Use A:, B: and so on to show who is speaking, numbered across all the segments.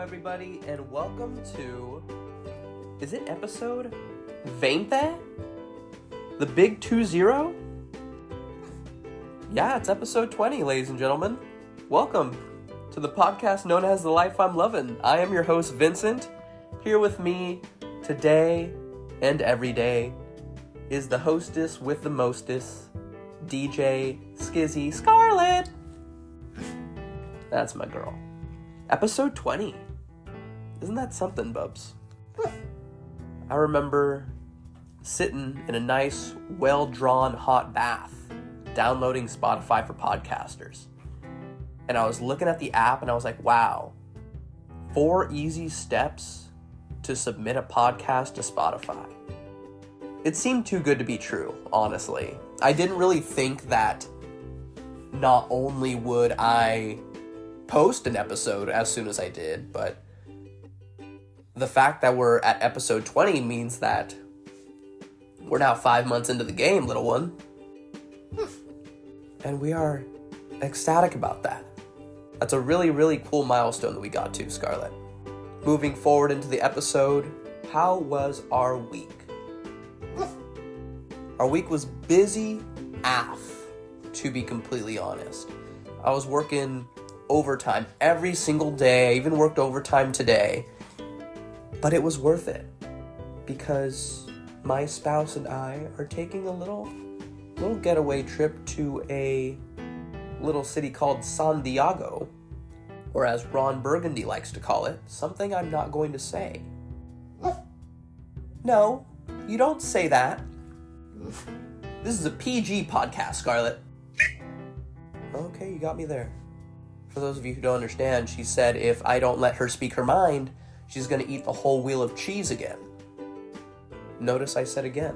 A: everybody, and welcome to, is it episode 20? The big 20? Yeah, it's episode 20, ladies and gentlemen. Welcome to the podcast known as The Life I'm Lovin'. I am your host, Vincent. Here with me today and every day is the hostess with the mostest, DJ Skizzy Scarlett. That's my girl. Episode 20. Isn't that something, bubs? I remember sitting in a nice, well-drawn hot bath, downloading Spotify for podcasters. And I was looking at the app and I was like, wow, 4 easy steps to submit a podcast to Spotify. It seemed too good to be true, honestly. I didn't really think that not only would I post an episode as soon as I did, but the fact that we're at episode 20 means that we're now 5 months into the game, little one. And we are ecstatic about that. That's a really, really cool milestone that we got to, Scarlett. Moving forward into the episode, how was our week? Our week was busy AF, to be completely honest. I was working overtime every single day. I even worked overtime today. But it was worth it because my spouse and I are taking a little getaway trip to a little city called San Diego, or as Ron Burgundy likes to call it, something I'm not going to say. No, you don't say that. This is a PG podcast, Scarlett. Okay, you got me there. For those of you who don't understand, she said if I don't let her speak her mind, she's going to eat the whole wheel of cheese again. Notice I said again.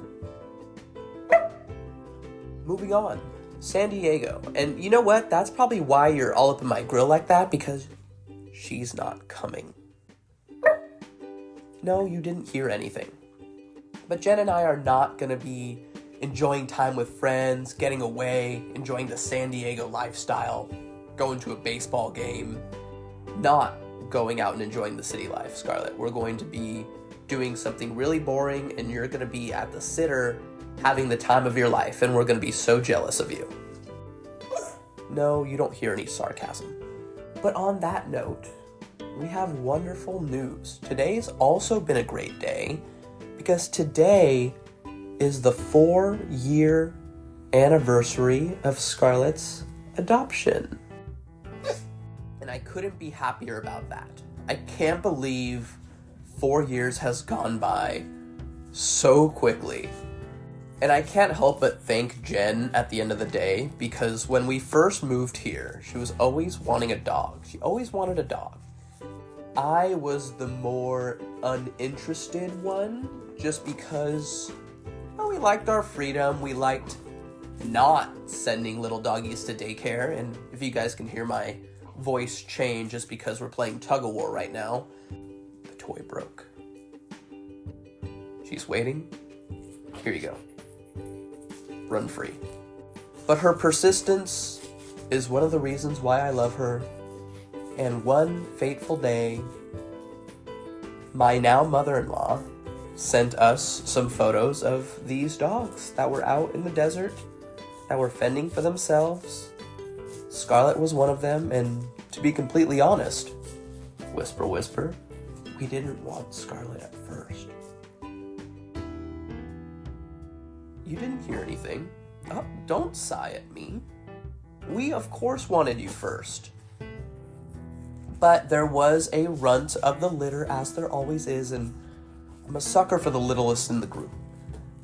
A: Moving on. San Diego. And you know what? That's probably why you're all up in my grill like that, because she's not coming. No, you didn't hear anything. But Jen and I are not going to be enjoying time with friends, getting away, enjoying the San Diego lifestyle, going to a baseball game, not going out and enjoying the city life, Scarlett. We're going to be doing something really boring, and you're going to be at the sitter having the time of your life, and we're going to be so jealous of you. No, you don't hear any sarcasm. But on that note, we have wonderful news. Today's also been a great day, because today is the 4-year anniversary of Scarlett's adoption. And I couldn't be happier about that. I can't believe 4 years has gone by so quickly. And I can't help but thank Jen at the end of the day, because when we first moved here, she was always wanting a dog. She always wanted a dog. I was the more uninterested one, just because we liked our freedom. We liked not sending little doggies to daycare. And if you guys can hear my voice change just because we're playing tug-of-war right now, the toy broke. She's waiting. Here you go. Run free. But her persistence is one of the reasons why I love her. And one fateful day, my now mother-in-law sent us some photos of these dogs that were out in the desert, that were fending for themselves. Scarlett was one of them, and to be completely honest, whisper, whisper, we didn't want Scarlett at first. You didn't hear anything. Oh, don't sigh at me. We, of course, wanted you first. But there was a runt of the litter, as there always is, and I'm a sucker for the littlest in the group.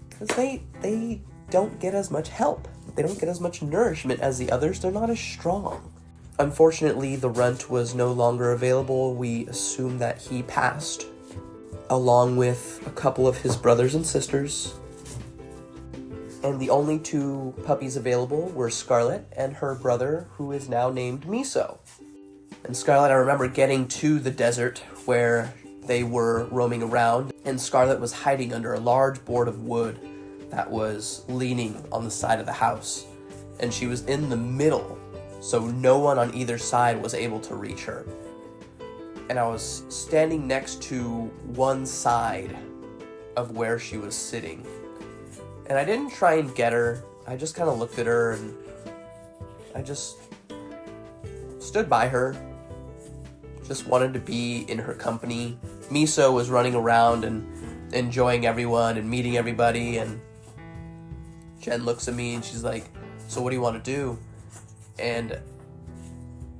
A: Because they don't get as much help. They don't get as much nourishment as the others. They're not as strong. Unfortunately, the runt was no longer available. We assumed that he passed, along with a couple of his brothers and sisters. And the only 2 puppies available were Scarlett and her brother, who is now named Miso. And Scarlett, I remember getting to the desert where they were roaming around, and Scarlett was hiding under a large board of wood that was leaning on the side of the house. And she was in the middle, so no one on either side was able to reach her. and I was standing next to one side of where she was sitting. And I didn't try and get her. I just kind of looked at her and I just stood by her. Just wanted to be in her company. Miso was running around and enjoying everyone and meeting everybody, and Jen looks at me and she's like, "So what do you want to do?" And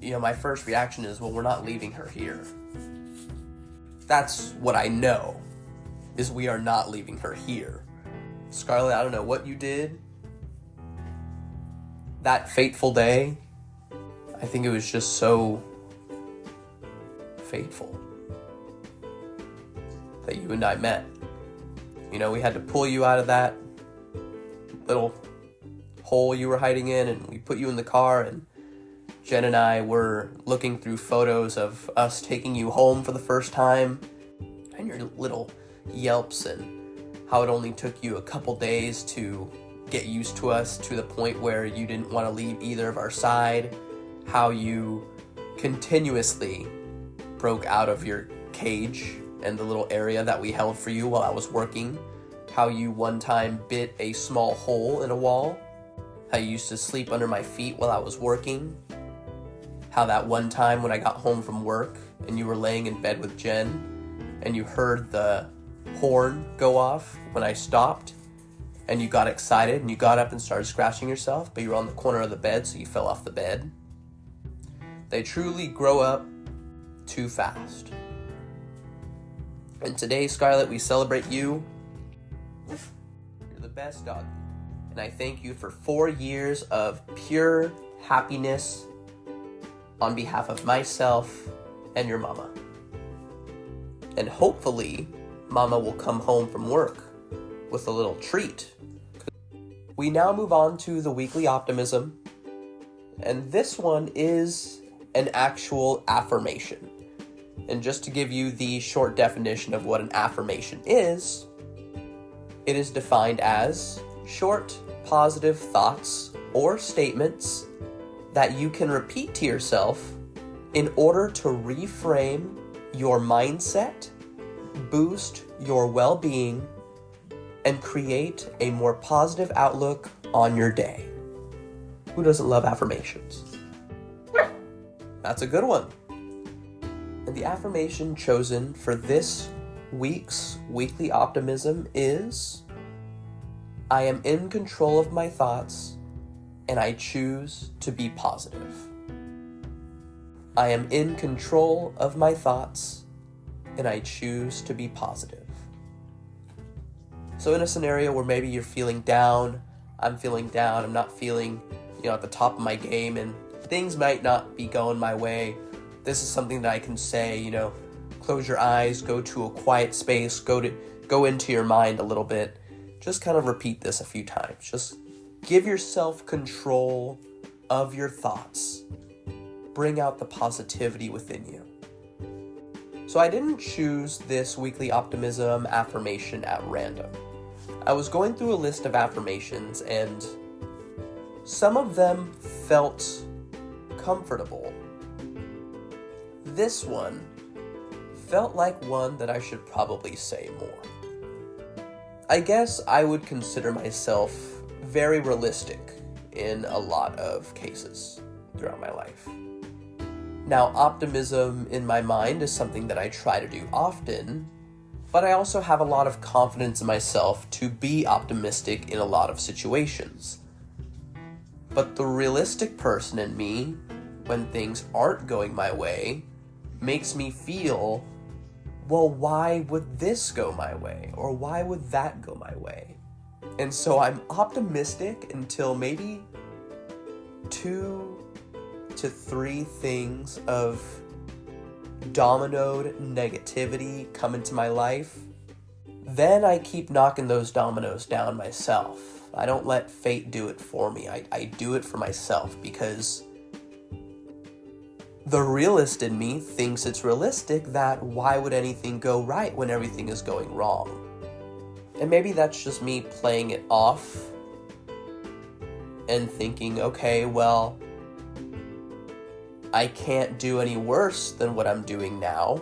A: my first reaction is, well, we're not leaving her here. That's what I know, is we are not leaving her here. Scarlett, I don't know what you did that fateful day. I think it was just so fateful that you and I met. We had to pull you out of that little hole you were hiding in, and we put you in the car, and Jen and I were looking through photos of us taking you home for the first time, and your little yelps, and how it only took you a couple days to get used to us to the point where you didn't want to leave either of our side, how you continuously broke out of your cage and the little area that we held for you while I was working, how you one time bit a small hole in a wall, how you used to sleep under my feet while I was working, how that one time when I got home from work and you were laying in bed with Jen and you heard the horn go off when I stopped and you got excited and you got up and started scratching yourself, but you were on the corner of the bed, so you fell off the bed. They truly grow up too fast. And today, Scarlett, we celebrate you. You're the best doggy. And I thank you for 4 years of pure happiness on behalf of myself and your mama. And hopefully, mama will come home from work with a little treat. We now move on to the weekly optimism. And this one is an actual affirmation. And just to give you the short definition of what an affirmation is, it is defined as short, positive thoughts or statements that you can repeat to yourself in order to reframe your mindset, boost your well-being, and create a more positive outlook on your day. Who doesn't love affirmations? That's a good one. And the affirmation chosen for this week's weekly optimism is, I am in control of my thoughts and I choose to be positive. I am in control of my thoughts and I choose to be positive. So in a scenario where maybe you're feeling down, I'm feeling down, I'm not feeling, at the top of my game, and things might not be going my way, this is something that I can say, close your eyes, go to a quiet space, go into your mind a little bit. Just kind of repeat this a few times. Just give yourself control of your thoughts. Bring out the positivity within you. So I didn't choose this weekly optimism affirmation at random. I was going through a list of affirmations and some of them felt comfortable. This one felt like one that I should probably say more. I guess I would consider myself very realistic in a lot of cases throughout my life. Now, optimism in my mind is something that I try to do often, but I also have a lot of confidence in myself to be optimistic in a lot of situations. But the realistic person in me, when things aren't going my way, makes me feel, well, why would this go my way? Or why would that go my way? And so I'm optimistic until maybe 2 to 3 things of dominoed negativity come into my life. Then I keep knocking those dominoes down myself. I don't let fate do it for me. I do it for myself because the realist in me thinks it's realistic that why would anything go right when everything is going wrong? And maybe that's just me playing it off and thinking, okay, well, I can't do any worse than what I'm doing now,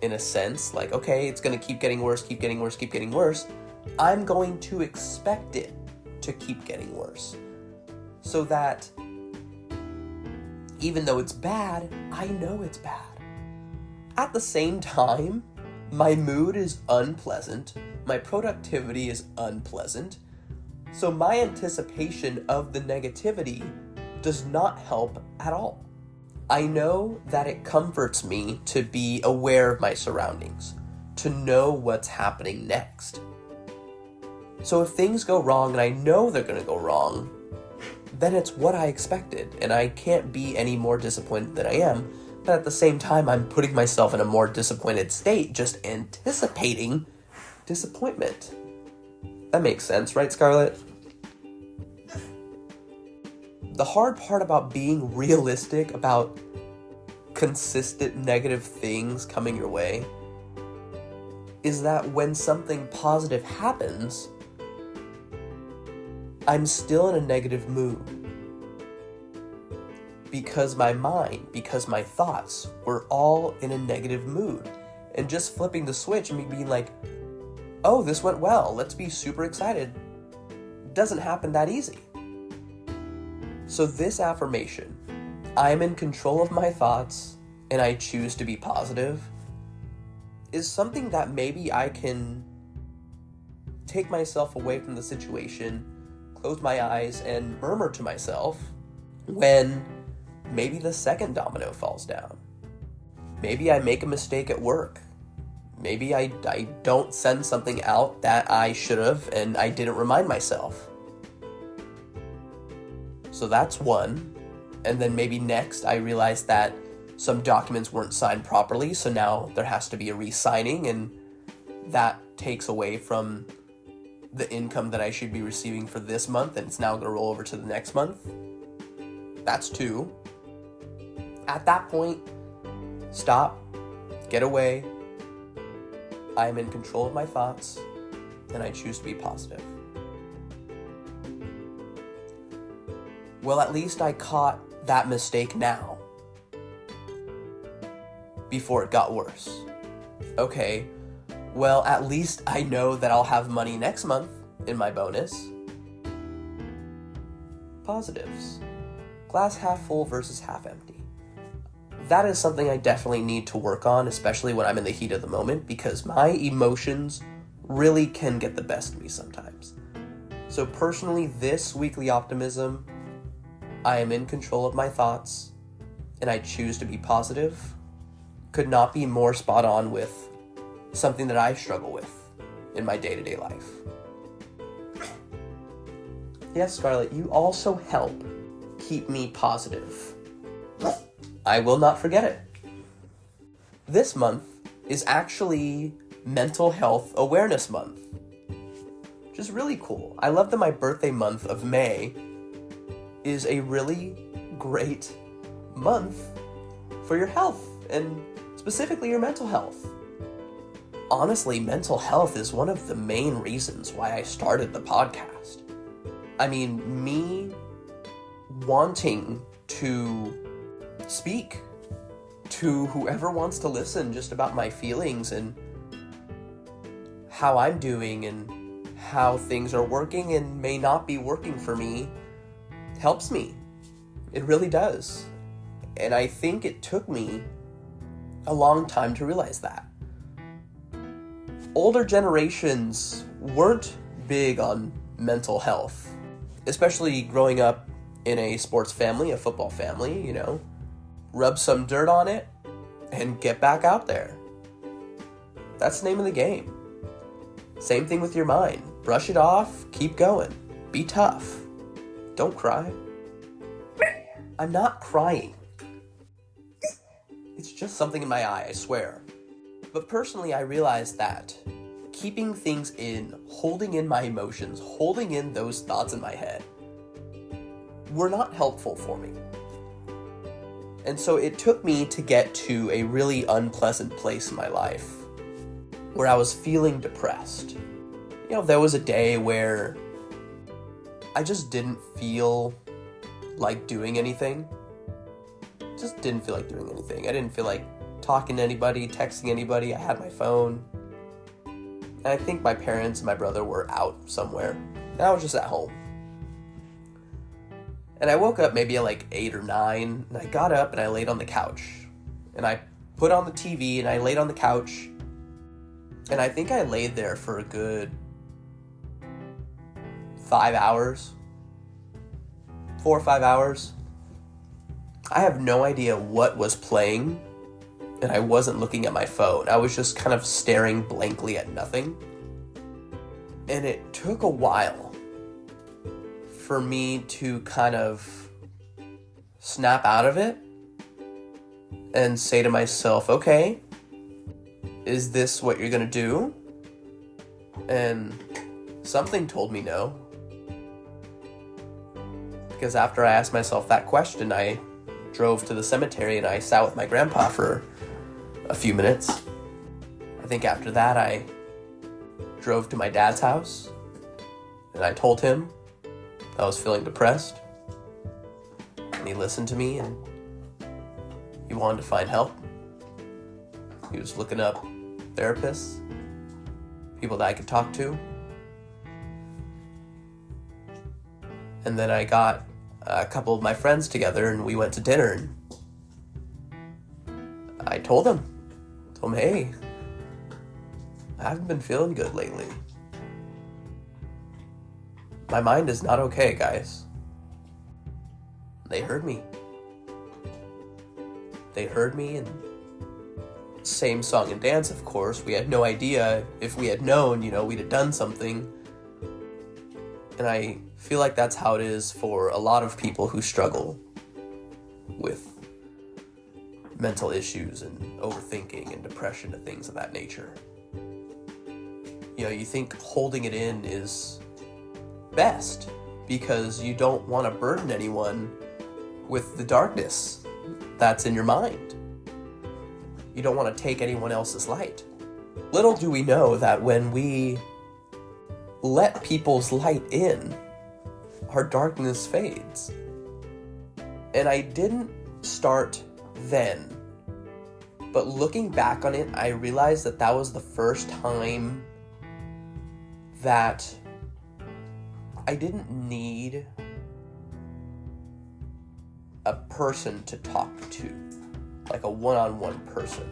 A: in a sense. Like, okay, it's going to keep getting worse, keep getting worse, keep getting worse. I'm going to expect it to keep getting worse. So that even though it's bad, I know it's bad. At the same time, my mood is unpleasant, my productivity is unpleasant, so my anticipation of the negativity does not help at all. I know that it comforts me to be aware of my surroundings, to know what's happening next. So if things go wrong, and I know they're going to go wrong, then it's what I expected, and I can't be any more disappointed than I am. But at the same time, I'm putting myself in a more disappointed state, just anticipating disappointment. That makes sense, right, Scarlett? The hard part about being realistic about consistent negative things coming your way is that when something positive happens, I'm still in a negative mood. Because my mind, because my thoughts were all in a negative mood. And just flipping the switch and me being like, oh, this went well, let's be super excited, doesn't happen that easy. So this affirmation, I'm in control of my thoughts and I choose to be positive, is something that maybe I can take myself away from the situation, close my eyes, and murmur to myself when maybe the second domino falls down. Maybe I make a mistake at work. Maybe I don't send something out that I should have and I didn't remind myself. So that's one. And then maybe next I realize that some documents weren't signed properly, so now there has to be a re-signing, and that takes away from the income that I should be receiving for this month, and it's now going to roll over to the next month. That's two. At that point, stop, get away. I am in control of my thoughts, and I choose to be positive. Well, at least I caught that mistake now, before it got worse. Okay, well, at least I know that I'll have money next month in my bonus. Positives. Glass half full versus half empty. That is something I definitely need to work on, especially when I'm in the heat of the moment, because my emotions really can get the best of me sometimes. So personally, this weekly optimism, I am in control of my thoughts, and I choose to be positive, could not be more spot on with something that I struggle with in my day-to-day life. Yes, Scarlett, you also help keep me positive. I will not forget it. This month is actually Mental Health Awareness Month, which is really cool. I love that my birthday month of May is a really great month for your health, and specifically your mental health. Honestly, mental health is one of the main reasons why I started the podcast. I mean, me wanting to speak to whoever wants to listen just about my feelings and how I'm doing and how things are working and may not be working for me helps me. It really does. And I think it took me a long time to realize that. Older generations weren't big on mental health, especially growing up in a sports family, a football family, you know. Rub some dirt on it and get back out there. That's the name of the game. Same thing with your mind. Brush it off, keep going. Be tough. Don't cry. I'm not crying. It's just something in my eye, I swear. But personally, I realized that keeping things in, holding in my emotions, holding in those thoughts in my head, were not helpful for me. And so it took me to get to a really unpleasant place in my life where I was feeling depressed. You know, there was a day where I just didn't feel like doing anything. just didn't feel like doing anything. I didn't feel like talking to anybody, texting anybody. I had my phone. And I think my parents and my brother were out somewhere. And I was just at home. And I woke up maybe at like 8 or 9. And I got up and I laid on the couch. And I put on the TV and I laid on the couch. And I think I laid there for a good 5 hours. 4 or 5 hours. I have no idea what was playing. And I wasn't looking at my phone. I was just kind of staring blankly at nothing. And it took a while for me to kind of snap out of it and say to myself, okay, is this what you're gonna do? And something told me no. Because after I asked myself that question, I drove to the cemetery and I sat with my grandpa for a few minutes. I think after that I drove to my dad's house and I told him I was feeling depressed, and he listened to me and he wanted to find help. He was looking up therapists, people that I could talk to. And then I got a couple of my friends together and we went to dinner, and I told him, hey, I haven't been feeling good lately. My mind is not okay, guys. They heard me. They heard me, and same song and dance, of course. We had no idea. If we had known, we'd have done something. And I feel like that's how it is for a lot of people who struggle with mental issues and overthinking and depression and things of that nature. You think holding it in is best because you don't want to burden anyone with the darkness that's in your mind. You don't want to take anyone else's light. Little do we know that when we let people's light in, our darkness fades. And I didn't start then. But looking back on it, I realized that that was the first time that I didn't need a person to talk to, like a one-on-one person.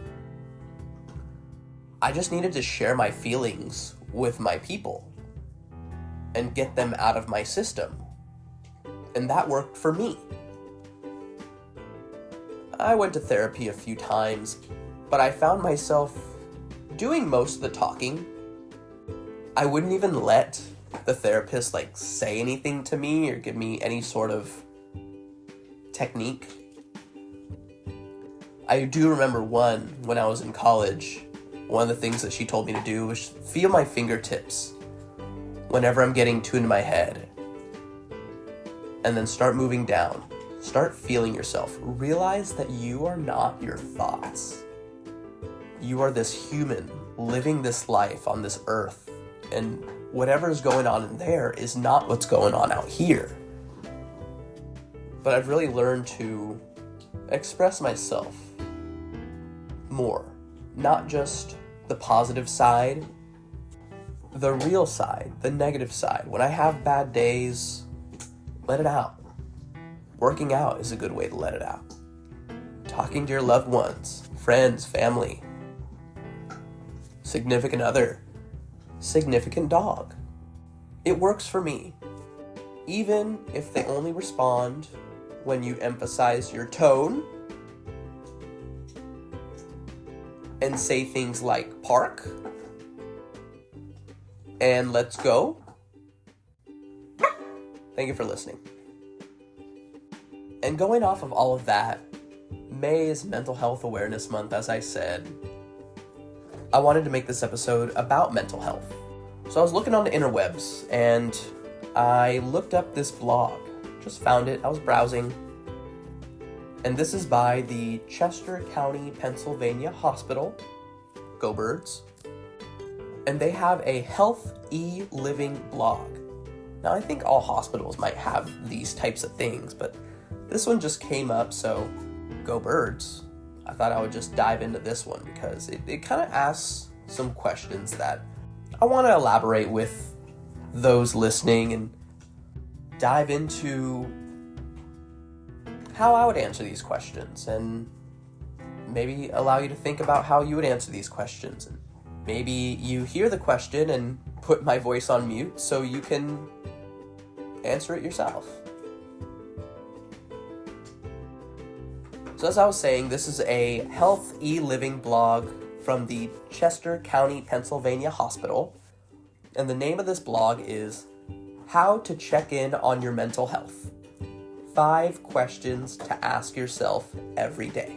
A: I just needed to share my feelings with my people and get them out of my system. And that worked for me. I went to therapy a few times, but I found myself doing most of the talking. I wouldn't even let the therapist say anything to me or give me any sort of technique. I do remember when I was in college, one of the things that she told me to do was feel my fingertips whenever I'm getting too into my head. And then start moving down. Start feeling yourself. Realize that you are not your thoughts. You are this human living this life on this earth. And whatever is going on in there is not what's going on out here. But I've really learned to express myself more. Not just the positive side, the real side, the negative side. When I have bad days, let it out. Working out is a good way to let it out. Talking to your loved ones, friends, family, significant other, significant dog. It works for me. Even if they only respond when you emphasize your tone and say things like park and let's go. Thank you for listening. And going off of all of that, May is Mental Health Awareness Month, as I said. I wanted to make this episode about mental health. So I was looking on the interwebs, and I looked up this blog. Just found it. I was browsing. And this is by the Chester County, Pennsylvania Hospital. Go Birds. And they have a Health E-Living blog. Now, I think all hospitals might have these types of things, but this one just came up, so Go Birds, I thought I would just dive into this one because it kind of asks some questions that I want to elaborate with those listening and dive into how I would answer these questions, and maybe allow you to think about how you would answer these questions. And maybe you hear the question and put my voice on mute so you can answer it yourself. So as I was saying, this is a health e-living blog from the Chester County, Pennsylvania Hospital. And the name of this blog is How to Check In on Your Mental Health. 5 questions to ask yourself every day.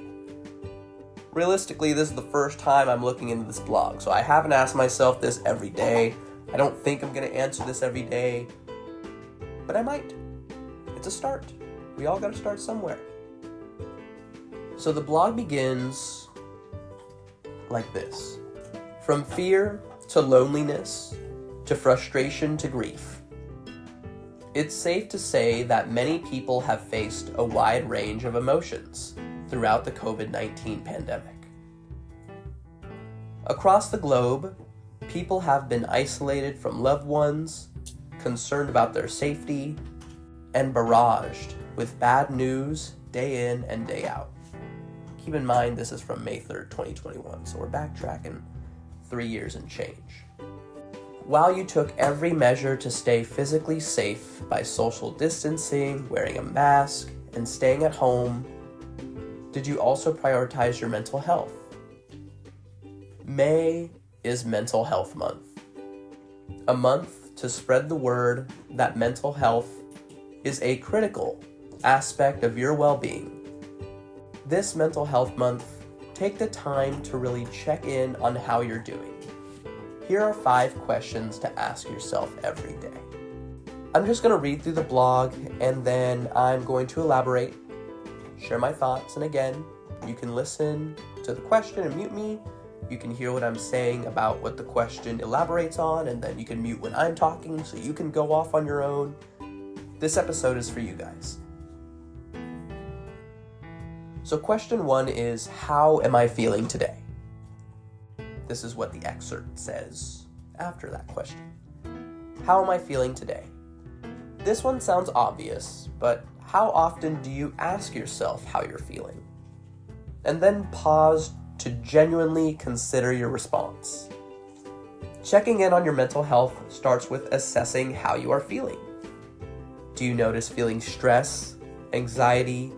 A: Realistically, this is the first time I'm looking into this blog, so I haven't asked myself this every day. I don't think I'm going to answer this every day, but I might. It's a start. We all got to start somewhere. So the blog begins like this. From fear to loneliness to frustration to grief. It's safe to say that many people have faced a wide range of emotions throughout the COVID-19 pandemic. Across the globe, people have been isolated from loved ones, concerned about their safety, and barraged with bad news day in and day out. Keep in mind, this is from May 3rd, 2021, so we're backtracking 3 years and change. While you took every measure to stay physically safe by social distancing, wearing a mask, and staying at home, did you also prioritize your mental health? May is Mental Health Month. A month to spread the word that mental health is a critical aspect of your well-being. This Mental Health Month, take the time to really check in on how you're doing. Here are 5 questions to ask yourself every day. I'm just going to read through the blog, and then I'm going to elaborate, share my thoughts, and again, you can listen to the question and mute me. You can hear what I'm saying about what the question elaborates on, and then you can mute when I'm talking so you can go off on your own. This episode is for you guys. So question 1 is, how am I feeling today? This is what the excerpt says after that question. How am I feeling today? This one sounds obvious, but how often do you ask yourself how you're feeling? And then pause to genuinely consider your response. Checking in on your mental health starts with assessing how you are feeling. Do you notice feeling stress, anxiety,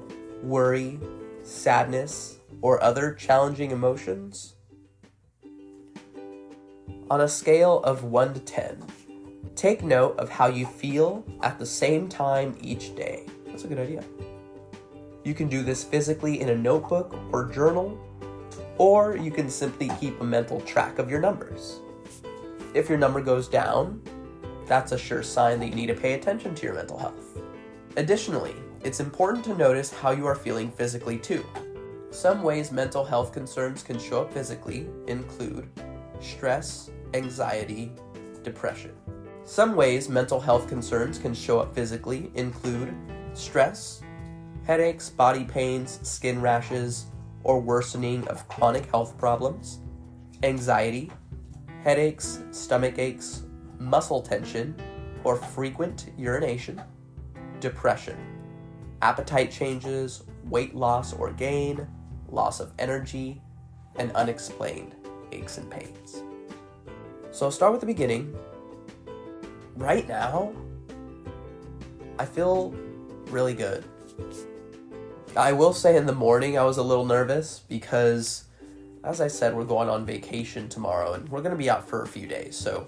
A: worry, sadness, or other challenging emotions? On a scale of 1 to 10, take note of how you feel at the same time each day. That's a good idea. You can do this physically in a notebook or journal, or you can simply keep a mental track of your numbers. If your number goes down, that's a sure sign that you need to pay attention to your mental health. Additionally, it's important to notice how you are feeling physically too. Some ways mental health concerns can show up physically include stress, anxiety, depression. Some ways mental health concerns can show up physically include stress, headaches, body pains, skin rashes, or worsening of chronic health problems, anxiety, headaches, stomach aches, muscle tension, or frequent urination, depression, appetite changes, weight loss or gain, loss of energy, and unexplained aches and pains. So I'll start with the beginning. Right now, I feel really good. I will say in the morning I was a little nervous because, as I said, we're going on vacation tomorrow and we're going to be out for a few days. So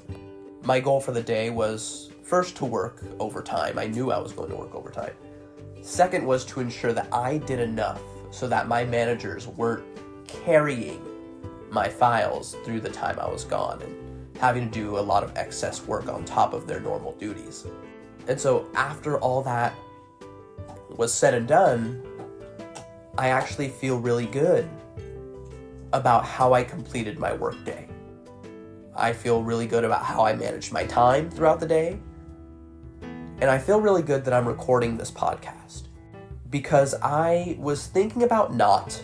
A: my goal for the day was first to work overtime. I knew I was going to work overtime. Second was to ensure that I did enough so that my managers weren't carrying my files through the time I was gone and having to do a lot of excess work on top of their normal duties. And so after all that was said and done, I actually feel really good about how I completed my work day. I feel really good about how I managed my time throughout the day. And I feel really good that I'm recording this podcast. because I was thinking about not,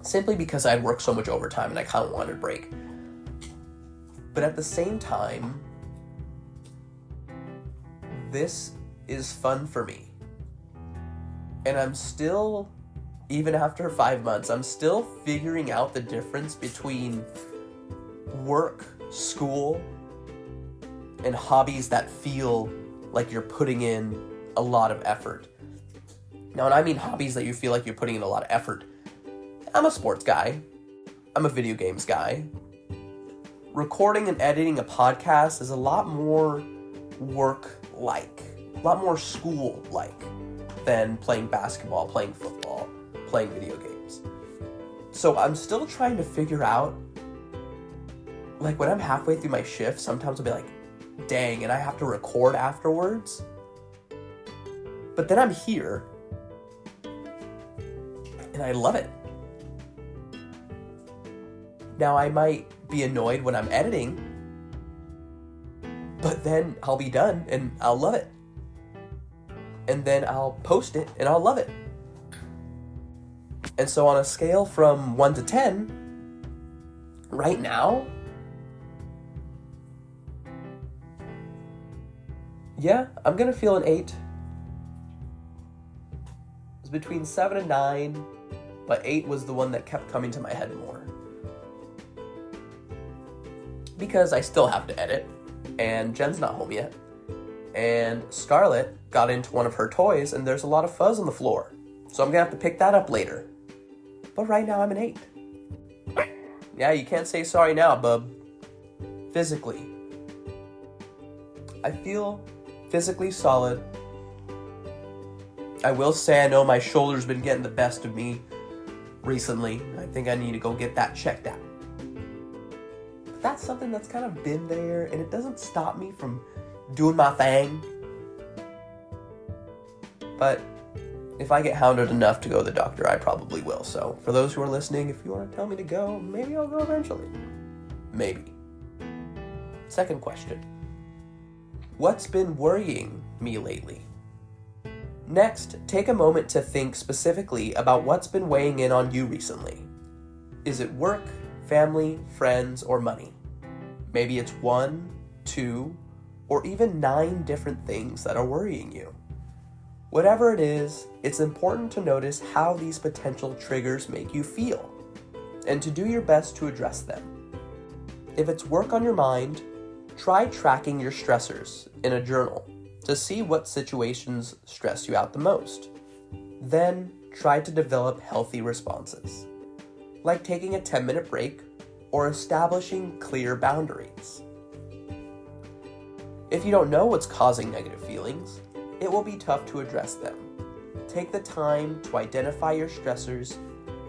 A: simply because I'd worked so much overtime and I kind of wanted a break. But at the same time, this is fun for me. And I'm still, even after 5 months, I'm still figuring out the difference between work, school, and hobbies that feel like you're putting in a lot of effort. Now, when I mean hobbies that you feel like you're putting in a lot of effort, I'm a sports guy. I'm a video games guy. Recording and editing a podcast is a lot more work-like, a lot more school-like than playing basketball, playing football, playing video games. So I'm still trying to figure out, like when I'm halfway through my shift, sometimes I'll be like, dang, and I have to record afterwards. But then I'm here, and I love it. Now, I might be annoyed when I'm editing, but then I'll be done, and I'll love it. And then I'll post it, and I'll love it. And so on a scale from 1 to 10, right now, yeah, I'm gonna feel an 8. It's between 7 and 9, but 8 was the one that kept coming to my head more. Because I still have to edit, and Jen's not home yet. And Scarlett got into one of her toys, and there's a lot of fuzz on the floor. So I'm gonna have to pick that up later. But right now I'm an 8. Yeah, you can't say sorry now, bub. Physically. I feel physically solid. I will say I know my shoulder's been getting the best of me recently. I think I need to go get that checked out. But that's something that's kind of been there, and it doesn't stop me from doing my thing. But if I get hounded enough to go to the doctor, I probably will. So for those who are listening, if you want to tell me to go, maybe I'll go eventually. Maybe. Second question. What's been worrying me lately? Next, take a moment to think specifically about what's been weighing in on you recently. Is it work, family, friends, or money? Maybe it's 1, 2, or even 9 different things that are worrying you. Whatever it is, it's important to notice how these potential triggers make you feel, and to do your best to address them. If it's work on your mind, try tracking your stressors in a journal to see what situations stress you out the most. Then, try to develop healthy responses, like taking a 10-minute break or establishing clear boundaries. If you don't know what's causing negative feelings, it will be tough to address them. Take the time to identify your stressors,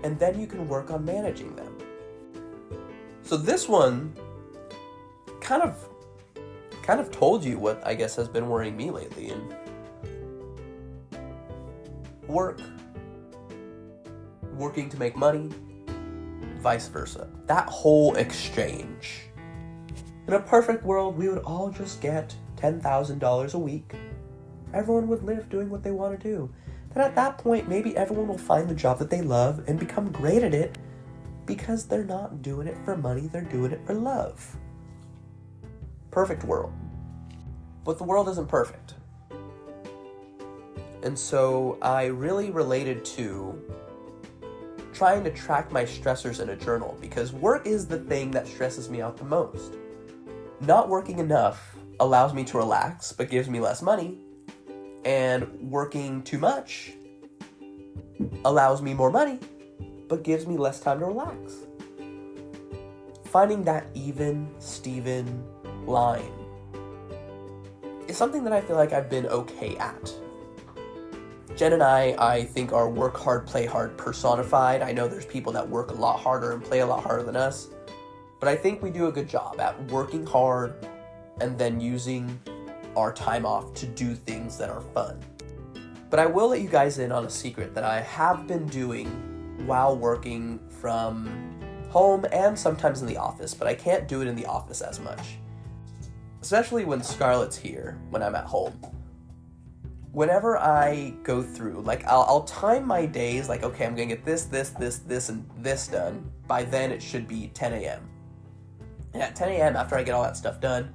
A: and then you can work on managing them. So this one kind of told you what I guess has been worrying me lately, and working to make money, vice versa. That whole exchange. In a perfect world, we would all just get $10,000 a week. Everyone would live doing what they want to do. Then at that point, maybe everyone will find the job that they love and become great at it because they're not doing it for money, they're doing it for love. Perfect world. But the world isn't perfect. And so I really related to trying to track my stressors in a journal, because work is the thing that stresses me out the most. Not working enough allows me to relax, but gives me less money. And working too much allows me more money, but gives me less time to relax. Finding that even, Steven line is something that I feel like I've been okay at. Jen and I think are work hard, play hard personified. I know there's people that work a lot harder and play a lot harder than us, but I think we do a good job at working hard and then using our time off to do things that are fun. But I will let you guys in on a secret that I have been doing while working from home and sometimes in the office, but I can't do it in the office as much. Especially when Scarlett's here, when I'm at home. whenever I go through, like, I'll time my days, like, okay, I'm gonna get this, and this done. By then, it should be 10 a.m. And at 10 a.m., after I get all that stuff done,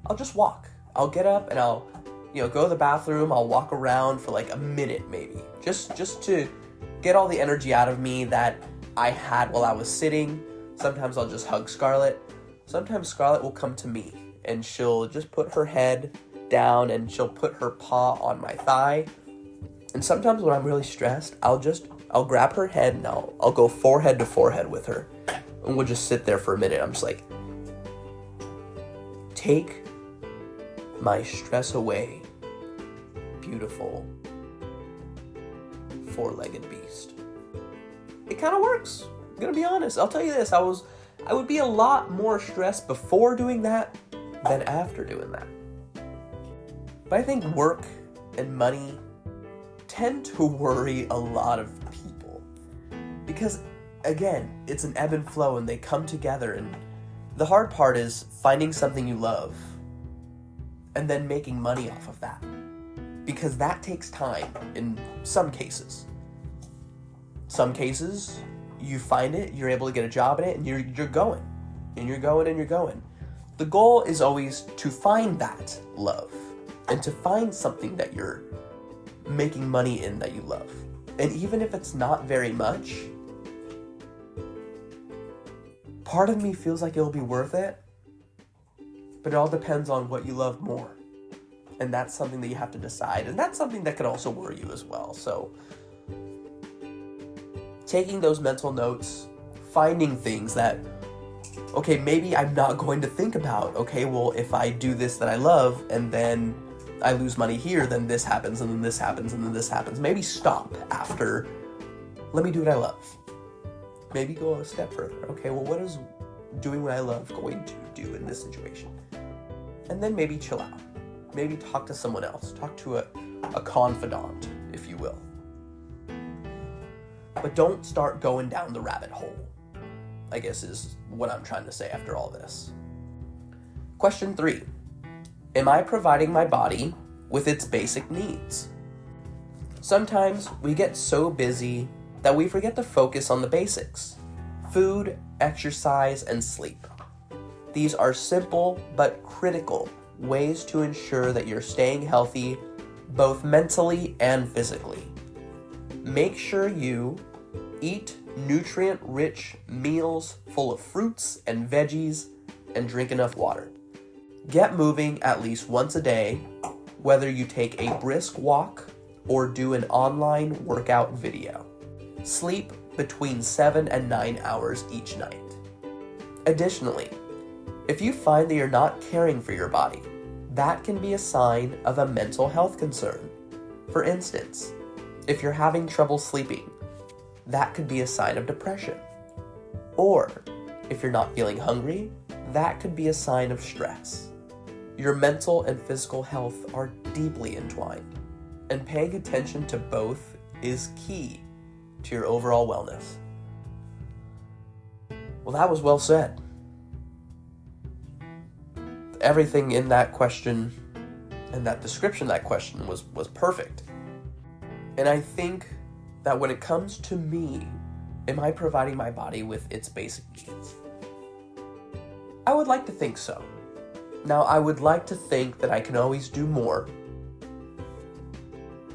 A: I'll just walk. I'll get up and I'll, go to the bathroom. I'll walk around for like a minute, maybe. Just to get all the energy out of me that I had while I was sitting. Sometimes I'll just hug Scarlett. Sometimes Scarlett will come to me and she'll just put her head down and she'll put her paw on my thigh. And sometimes when I'm really stressed, I'll grab her head and I'll go forehead to forehead with her. And we'll just sit there for a minute. I'm just like, take my stress away, beautiful four-legged beast. It kind of works. I'm gonna be honest. I'll tell you this. I would be a lot more stressed before doing that than after doing that. But I think work and money tend to worry a lot of people. Because, again, it's an ebb and flow and they come together. And the hard part is finding something you love and then making money off of that. Because that takes time in some cases. Some cases, you find it, you're able to get a job in it, and you're going. And you're going and you're going. The goal is always to find that love. And to find something that you're making money in that you love. And even if it's not very much, part of me feels like it'll be worth it. But it all depends on what you love more. And that's something that you have to decide. And that's something that could also worry you as well. So, taking those mental notes, finding things that, okay, maybe I'm not going to think about. Okay, well, if I do this that I love, and then I lose money here, then this happens, and then this happens, and then this happens. Maybe stop after, let me do what I love. Maybe go a step further. Okay, well, what is doing what I love going to do in this situation? And then maybe chill out. Maybe talk to someone else. Talk to a confidant, if you will. But don't start going down the rabbit hole, I guess is what I'm trying to say after all this. Question 3. Am I providing my body with its basic needs? Sometimes we get so busy that we forget to focus on the basics: food, exercise, and sleep. These are simple but critical ways to ensure that you're staying healthy both mentally and physically. Make sure you eat nutrient-rich meals full of fruits and veggies and drink enough water. Get moving at least once a day, whether you take a brisk walk or do an online workout video. Sleep between 7 and 9 hours each night. Additionally, if you find that you're not caring for your body, that can be a sign of a mental health concern. For instance, if you're having trouble sleeping, that could be a sign of depression. Or, if you're not feeling hungry, that could be a sign of stress. Your mental and physical health are deeply entwined, and paying attention to both is key to your overall wellness. Well, that was well said. Everything in that question and that description of that question was perfect. And I think that when it comes to me, am I providing my body with its basic needs? I would like to think so. Now, I would like to think that I can always do more,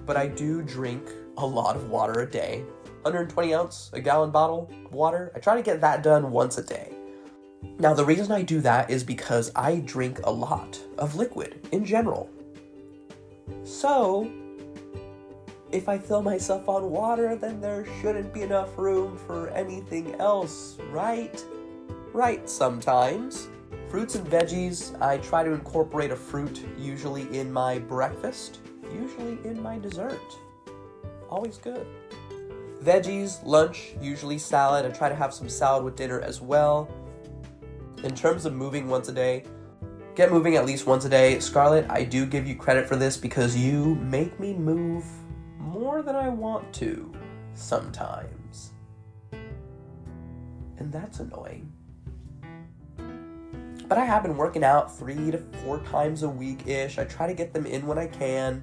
A: but I do drink a lot of water a day. 120 ounce, a gallon bottle of water. I try to get that done once a day. Now, the reason I do that is because I drink a lot of liquid in general. So, if I fill myself on water, then there shouldn't be enough room for anything else, right? Right, sometimes. Fruits and veggies, I try to incorporate a fruit usually in my breakfast, usually in my dessert. Always good. Veggies, lunch, usually salad. I try to have some salad with dinner as well. In terms of moving once a day, get moving at least once a day. Scarlett, I do give you credit for this because you make me move more than I want to sometimes. And that's annoying. But I have been working out 3 to 4 times a week-ish. I try to get them in when I can.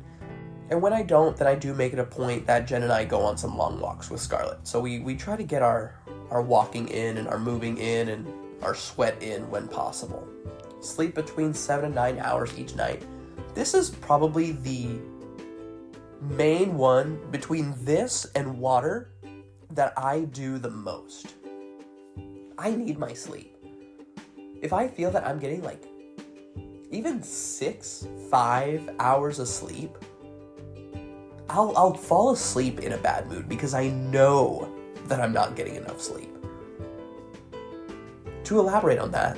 A: And when I don't, then I do make it a point that Jen and I go on some long walks with Scarlett. So we try to get our walking in and our moving in and our sweat in when possible. Sleep between 7 and 9 hours each night. This is probably the main one between this and water that I do the most. I need my sleep. If I feel that I'm getting like even 5 hours of sleep, I'll fall asleep in a bad mood because I know that I'm not getting enough sleep. To elaborate on that,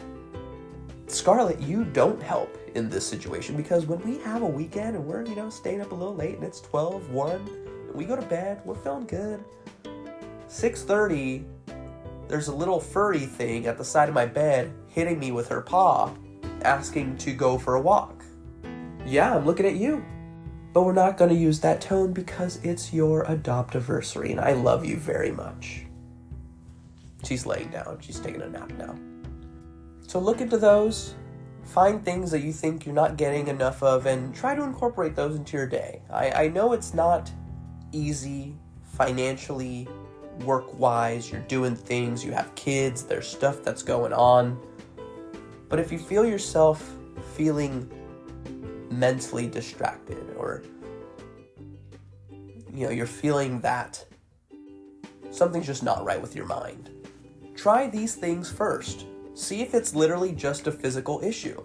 A: Scarlett, you don't help in this situation because when we have a weekend and we're, staying up a little late and it's 12, 1, and we go to bed, we're feeling good. 6:30, there's a little furry thing at the side of my bed hitting me with her paw, asking to go for a walk. Yeah, I'm looking at you. But we're not going to use that tone because it's your adoptiversary and I love you very much. She's laying down. She's taking a nap now. So look into those. Find things that you think you're not getting enough of and try to incorporate those into your day. I know it's not easy financially, work-wise. You're doing things. You have kids. There's stuff that's going on. But if you feel yourself feeling mentally distracted or you're feeling that something's just not right with your mind, try these things first. See if it's literally just a physical issue,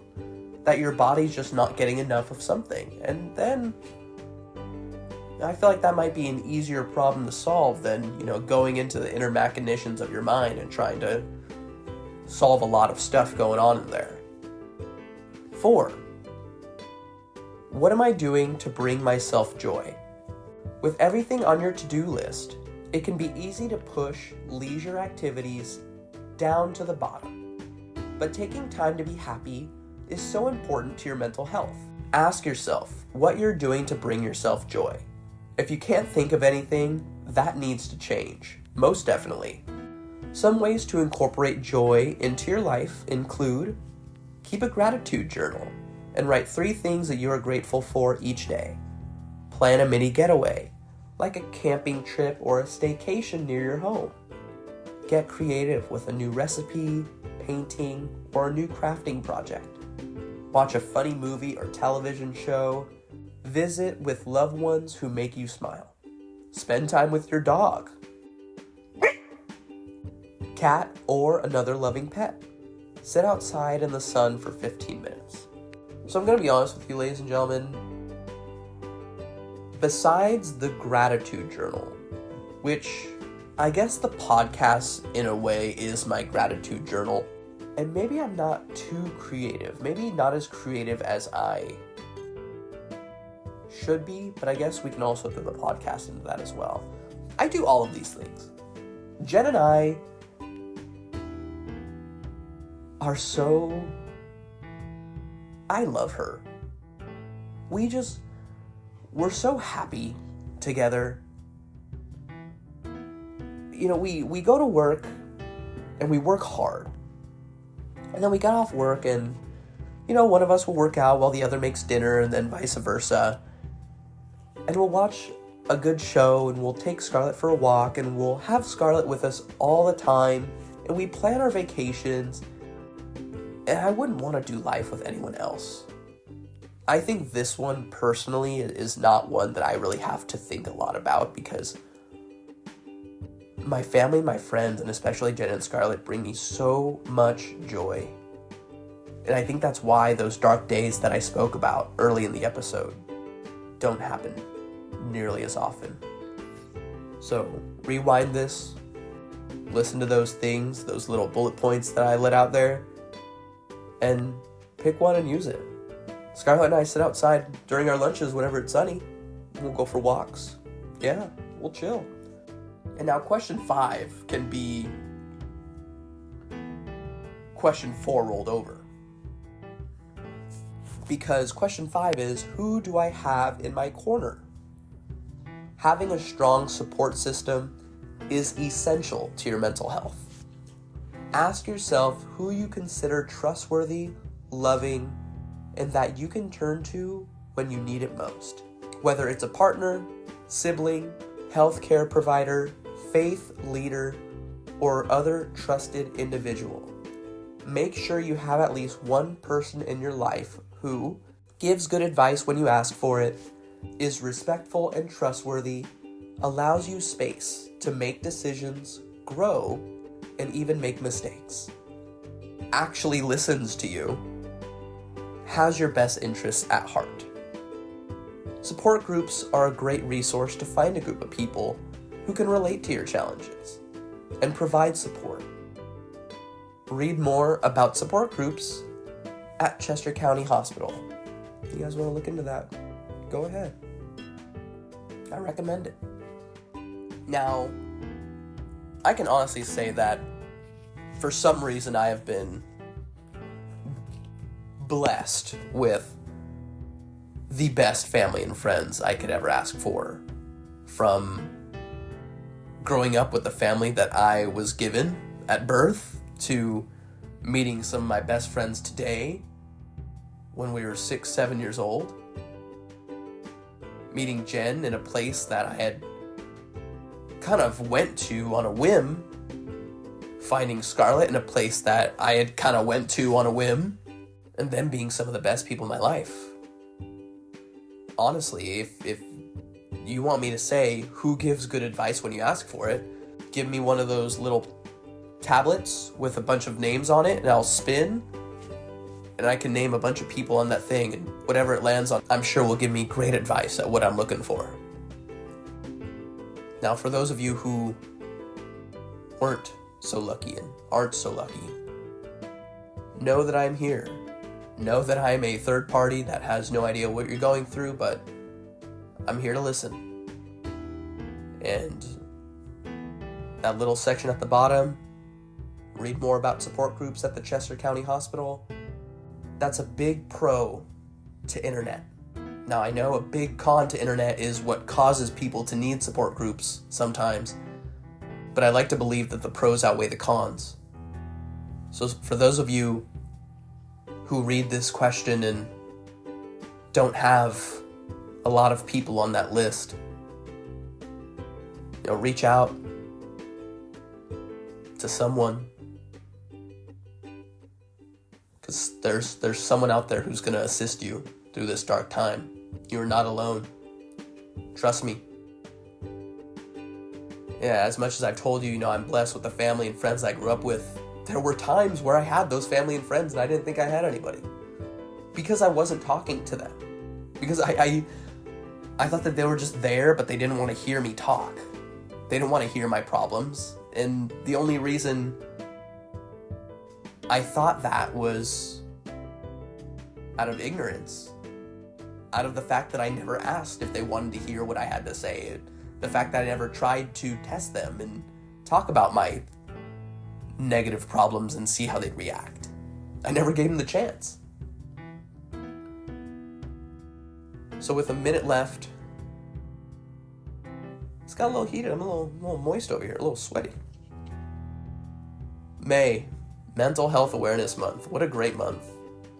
A: that your body's just not getting enough of something, and then I feel like that might be an easier problem to solve than going into the inner machinations of your mind and trying to solve a lot of stuff going on in there. 4. What am I doing to bring myself joy? With everything on your to-do list, it can be easy to push leisure activities down to the bottom. But taking time to be happy is so important to your mental health. Ask yourself what you're doing to bring yourself joy. If you can't think of anything, that needs to change, most definitely. Some ways to incorporate joy into your life include: keep a gratitude journal and write 3 things that you are grateful for each day. Plan a mini getaway, like a camping trip or a staycation near your home. Get creative with a new recipe, painting, or a new crafting project. Watch a funny movie or television show. Visit with loved ones who make you smile. Spend time with your dog, cat, or another loving pet. Sit outside in the sun for 15 minutes. So I'm going to be honest with you, ladies and gentlemen. Besides the gratitude journal, which I guess the podcast in a way is my gratitude journal, and maybe I'm not too creative, maybe not as creative as I should be, but I guess we can also throw the podcast into that as well. I do all of these things. Jen and I are I love her. We're so happy together. We go to work and we work hard. And then we get off work and, one of us will work out while the other makes dinner and then vice versa. And we'll watch a good show and we'll take Scarlett for a walk and we'll have Scarlett with us all the time. And we plan our vacations. And I wouldn't want to do life with anyone else. I think this one personally is not one that I really have to think a lot about because my family, my friends, and especially Jen and Scarlett bring me so much joy. And I think that's why those dark days that I spoke about early in the episode don't happen nearly as often. So rewind this, listen to those things, those little bullet points that I let out there, and pick one and use it. Scarlett and I sit outside during our lunches whenever it's sunny. We'll go for walks. Yeah, we'll chill. And now question 5 can be question 4 rolled over. Because question 5 is, who do I have in my corner? Having a strong support system is essential to your mental health. Ask yourself who you consider trustworthy, loving, and that you can turn to when you need it most. Whether it's a partner, sibling, healthcare provider, faith leader, or other trusted individual, make sure you have at least one person in your life who gives good advice when you ask for it, is respectful and trustworthy, allows you space to make decisions, grow, and even make mistakes, actually listens to you, has your best interests at heart. Support groups are a great resource to find a group of people who can relate to your challenges and provide support. Read more about support groups at Chester County Hospital. If you guys want to look into that, go ahead. I recommend it. Now, I can honestly say that for some reason I have been blessed with the best family and friends I could ever ask for. From growing up with the family that I was given at birth, to meeting some of my best friends today when we were 6, 7 years old. Meeting Jen in a place that I had kind of went to on a whim. Finding Scarlett in a place that I had kind of went to on a whim. And them being some of the best people in my life. Honestly, if you want me to say who gives good advice when you ask for it, give me one of those little tablets with a bunch of names on it, and I'll spin, and I can name a bunch of people on that thing, and whatever it lands on, I'm sure will give me great advice at what I'm looking for. Now, for those of you who weren't so lucky and aren't so lucky, know that I'm here. Know that I'm a third party that has no idea what you're going through, but I'm here to listen. And that little section at the bottom, read more about support groups at the Chester County Hospital. That's a big pro to internet. Now, I know a big con to internet is what causes people to need support groups sometimes, but I like to believe that the pros outweigh the cons. So for those of you who read this question and don't have a lot of people on that list, reach out to someone, because there's someone out there who's going to assist you through this dark time. You're not alone. Trust me. Yeah, as much as I've told you, I'm blessed with the family and friends I grew up with, there were times where I had those family and friends and I didn't think I had anybody. Because I wasn't talking to them. Because I thought that they were just there, but they didn't want to hear me talk. They didn't want to hear my problems. And the only reason I thought that was out of ignorance. Out of the fact that I never asked if they wanted to hear what I had to say. The fact that I never tried to test them and talk about my negative problems and see how they'd react. I never gave them the chance. So with a minute left, it's got a little heated. I'm a little moist over here, a little sweaty. May, Mental Health Awareness Month. What a great month.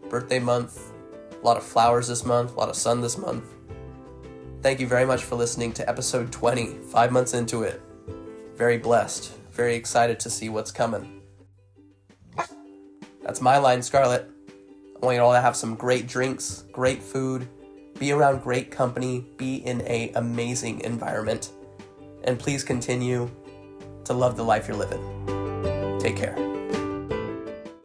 A: Birthday month. A lot of flowers this month, a lot of sun this month. Thank you very much for listening to episode 20, 5 months into it. Very blessed, very excited to see what's coming. That's my line, Scarlett. I want you all to have some great drinks, great food, be around great company, be in an amazing environment, and please continue to love the life you're living. Take care.